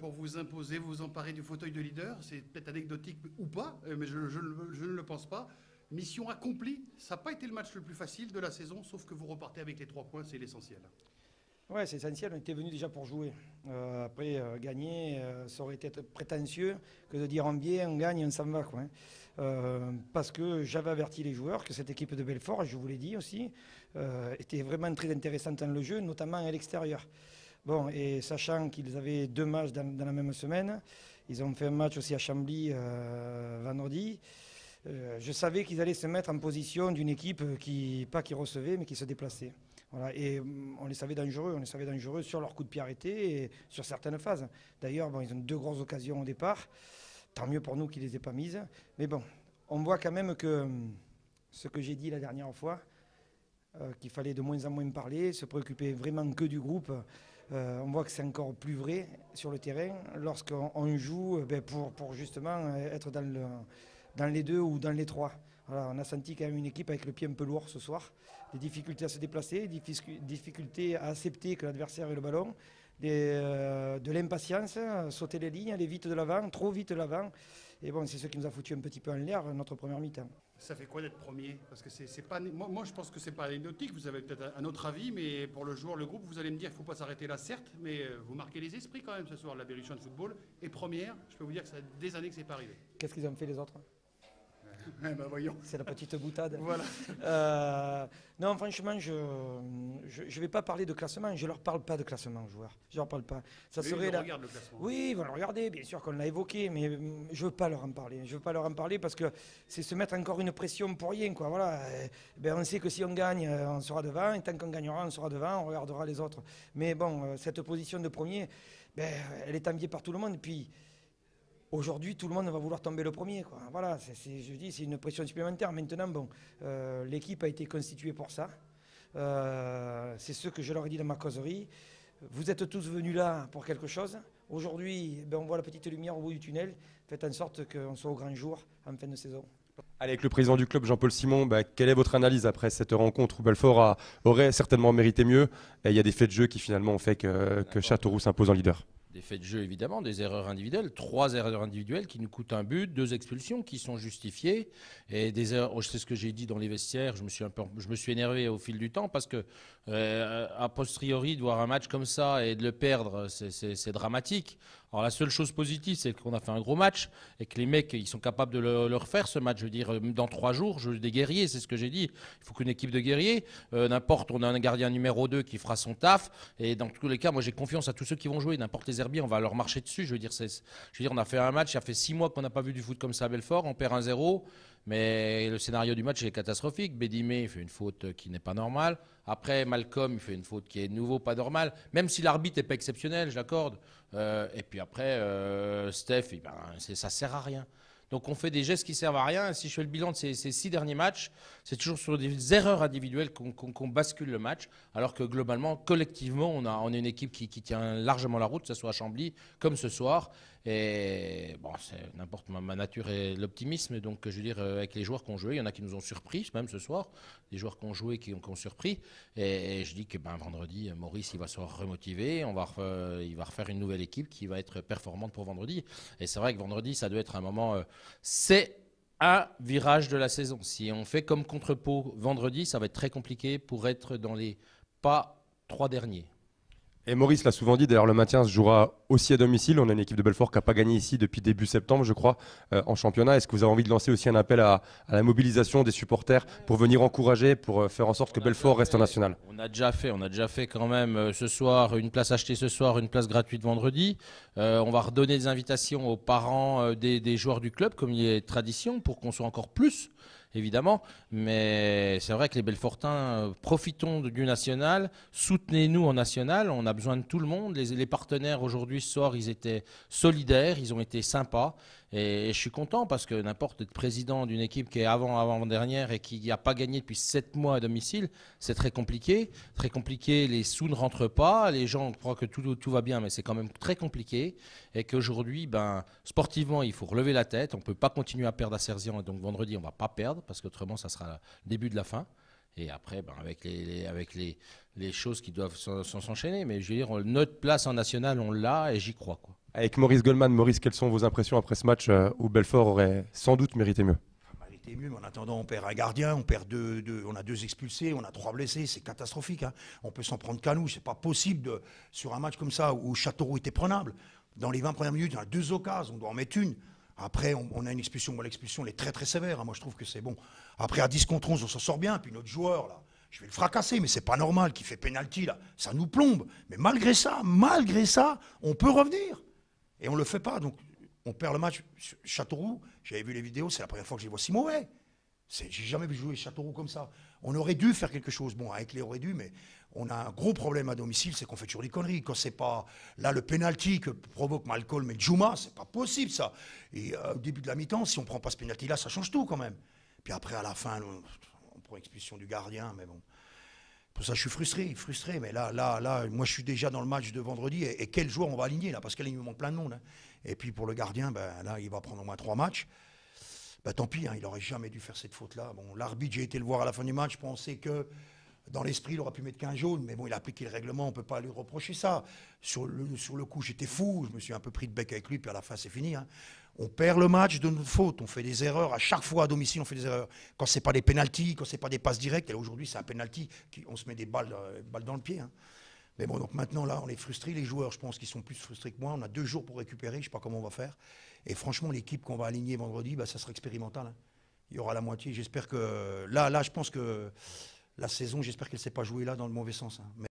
pour vous imposer, vous emparer du fauteuil de leader. C'est peut-être anecdotique ou pas, mais je ne le pense pas. Mission accomplie. Ça n'a pas été le match le plus facile de la saison, sauf que vous repartez avec les 3 points, c'est l'essentiel. Ouais, c'est essentiel. On était venu déjà pour jouer. Après, gagner, ça aurait été prétentieux que de dire en biais, on gagne, on s'en va, quoi. Parce que j'avais averti les joueurs que cette équipe de Belfort, je vous l'ai dit aussi, était vraiment très intéressante dans le jeu, notamment à l'extérieur. Bon, et sachant qu'ils avaient 2 matchs dans la même semaine, ils ont fait un match aussi à Chambly vendredi. Je savais qu'ils allaient se mettre en position d'une équipe pas qui recevait, mais qui se déplaçait. Voilà, et on les savait dangereux sur leur coup de pied arrêté et sur certaines phases. D'ailleurs, bon, ils ont 2 grosses occasions au départ. Tant mieux pour nous qu'ils ne les aient pas mises. Mais bon, on voit quand même que ce que j'ai dit la dernière fois, qu'il fallait de moins en moins parler, se préoccuper vraiment que du groupe. On voit que c'est encore plus vrai sur le terrain lorsqu'on joue pour justement être dans les 2 ou dans les 3. Voilà, on a senti quand même une équipe avec le pied un peu lourd ce soir, des difficultés à se déplacer, des difficultés à accepter que l'adversaire ait le ballon, de l'impatience, sauter les lignes, aller vite de l'avant, trop vite de l'avant. Et bon, c'est ce qui nous a foutu un petit peu en l'air notre première mi-temps. Ça fait quoi d'être premier? Parce que c'est pas, moi, je pense que c'est pas anecdotique. Vous avez peut-être un autre avis, mais pour le joueur, le groupe, vous allez me dire qu'il ne faut pas s'arrêter là, certes, mais vous marquez les esprits quand même ce soir. La Berrichon de football est première. Je peux vous dire que ça fait des années que c'est pas arrivé. Qu'est-ce qu'ils ont fait les autres? Ben voyons. C'est la petite boutade. Voilà. Non, franchement, je ne vais pas parler de classement. Je ne leur parle pas de classement aux joueurs. Je leur parle pas. Ça serait ils regardent le classement. Oui, ils vont le regarder, bien sûr qu'on l'a évoqué, mais je ne veux pas leur en parler. Je veux pas leur en parler parce que c'est se mettre encore une pression pour rien, quoi. Voilà. On sait que si on gagne, on sera devant. Et tant qu'on gagnera, on sera devant. On regardera les autres. Mais bon, cette position de premier, elle est enviée par tout le monde. Puis, aujourd'hui, tout le monde va vouloir tomber le premier, quoi. Voilà, je dis, c'est une pression supplémentaire. Maintenant, bon, l'équipe a été constituée pour ça. C'est ce que je leur ai dit dans ma causerie. Vous êtes tous venus là pour quelque chose. Aujourd'hui, on voit la petite lumière au bout du tunnel. Faites en sorte qu'on soit au grand jour en fin de saison. Allez, avec le président du club, Jean-Paul Simon, quelle est votre analyse après cette rencontre où Belfort aurait certainement mérité mieux et il y a des faits de jeu qui finalement ont fait que Châteauroux s'impose en leader? Des faits de jeu, évidemment, des erreurs individuelles, 3 erreurs individuelles qui nous coûtent un but, 2 expulsions qui sont justifiées. Et des erreurs, c'est ce que j'ai dit dans les vestiaires, je me suis énervé au fil du temps parce que, a posteriori, de voir un match comme ça et de le perdre, c'est dramatique. Alors la seule chose positive, c'est qu'on a fait un gros match et que les mecs, ils sont capables de le refaire, ce match. Je veux dire, dans 3 jours, des guerriers, c'est ce que j'ai dit. Il faut qu'une équipe de guerriers, n'importe, on a un gardien numéro 2 qui fera son taf. Et dans tous les cas, moi j'ai confiance à tous ceux qui vont jouer. N'importe les herbiers, on va leur marcher dessus. Je veux dire, on a fait un match, ça fait 6 mois qu'on n'a pas vu du foot comme ça à Belfort. On perd 1-0. Mais le scénario du match est catastrophique. Bédimé fait une faute qui n'est pas normale. Après, Malcolm il fait une faute qui est de nouveau pas normale. Même si l'arbitre n'est pas exceptionnel, je l'accorde. Et puis après, Steph, ça sert à rien. Donc on fait des gestes qui servent à rien. Si je fais le bilan de ces 6 derniers matchs, c'est toujours sur des erreurs individuelles qu'on bascule le match. Alors que globalement, collectivement, on est une équipe qui tient largement la route, que ce soit à Chambly comme ce soir. Et bon, c'est n'importe, ma nature est l'optimisme. Donc je veux dire, avec les joueurs qui ont joué, il y en a qui nous ont surpris, même ce soir. Des joueurs qui ont joué, qui ont surpris. Et je dis que vendredi, Maurice, il va se remotiver. Il va refaire une nouvelle équipe qui va être performante pour vendredi. Et c'est vrai que vendredi, ça doit être un moment... c'est un virage de la saison. Si on fait comme contre Pau vendredi, ça va être très compliqué pour être dans les pas 3 derniers. Et Maurice l'a souvent dit, d'ailleurs le maintien se jouera aussi à domicile. On a une équipe de Belfort qui n'a pas gagné ici depuis début septembre, je crois, en championnat. Est-ce que vous avez envie de lancer aussi un appel à la mobilisation des supporters pour venir encourager, pour faire en sorte que Belfort reste en national? On a déjà fait quand même ce soir, une place achetée ce soir, une place gratuite vendredi. On va redonner des invitations aux parents des joueurs du club, comme il est tradition, pour qu'on soit encore plus, évidemment. Mais c'est vrai que les Belfortins, profitons du national, soutenez-nous en national. On a besoin de tout le monde. Les partenaires aujourd'hui, ce soir, ils étaient solidaires, ils ont été sympas. Et je suis content parce que n'importe être président d'une équipe qui est avant-dernière et qui n'a pas gagné depuis 7 mois à domicile, c'est très compliqué. Très compliqué, les sous ne rentrent pas. Les gens croient que tout va bien, mais c'est quand même très compliqué. Et qu'aujourd'hui, sportivement, il faut relever la tête. On ne peut pas continuer à perdre à Cerzian. Et donc vendredi, on ne va pas perdre parce qu'autrement, ça sera le début de la fin. Et après, avec les choses qui doivent s'enchaîner. Mais je veux dire, notre place en national, on l'a et j'y crois, quoi. Avec Maurice Goldman, Maurice, quelles sont vos impressions après ce match où Belfort aurait sans doute mérité mieux? Mieux, mais en attendant, on perd un gardien, on a 2 expulsés, on a 3 blessés, c'est catastrophique. Hein. On peut s'en prendre qu'à nous, c'est pas possible sur un match comme ça où Châteauroux était prenable. Dans les 20 premières minutes, il y a 2 occasions, on doit en mettre une. Après, on a une expulsion. Moi, l'expulsion, elle est très très sévère. Hein. Moi, je trouve que c'est bon. Après, à 10 contre 11, on s'en sort bien. Puis notre joueur, là, je vais le fracasser, mais c'est pas normal qu'il fait pénalty, là. Ça nous plombe. Mais malgré ça, on peut revenir. Et on le fait pas. Donc, on perd le match. Châteauroux, j'avais vu les vidéos, c'est la première fois que je les vois si mauvais. J'ai jamais vu jouer Châteauroux comme ça. On aurait dû faire quelque chose. Bon, avec les aurait dû, mais on a un gros problème à domicile, c'est qu'on fait toujours des conneries. Quand c'est pas là le penalty que provoque Malcolm et Djouma, c'est pas possible ça. Et au début de la mi-temps, si on prend pas ce penalty là, ça change tout quand même. Puis après à la fin, on prend expulsion du gardien, mais bon. Pour ça, je suis frustré. Mais là, moi, je suis déjà dans le match de vendredi. Et quel joueur on va aligner là? Parce qu'il me manque plein de monde. Hein. Et puis pour le gardien, là, il va prendre au moins 3 matchs. Tant pis, hein, il n'aurait jamais dû faire cette faute-là. Bon, l'arbitre, j'ai été le voir à la fin du match, je pensais que dans l'esprit, il aurait pu mettre qu'un jaune, mais bon, il a appliqué le règlement, on ne peut pas lui reprocher ça. Sur le coup, j'étais fou, je me suis un peu pris de bec avec lui, puis à la fin, c'est fini. Hein. On perd le match de notre faute, on fait des erreurs, à chaque fois à domicile, on fait des erreurs. Quand ce n'est pas des pénaltys, quand ce n'est pas des passes directes, et là aujourd'hui, c'est un pénalty, on se met des balles dans le pied. Hein. Mais bon, donc maintenant, là, on est frustrés, les joueurs, je pense qu'ils sont plus frustrés que moi. On a 2 jours pour récupérer, je ne sais pas comment on va faire. Et franchement, l'équipe qu'on va aligner vendredi, ça sera expérimental. Hein. Il y aura la moitié. J'espère que là, je pense que la saison, j'espère qu'elle ne s'est pas jouée là dans le mauvais sens. Hein.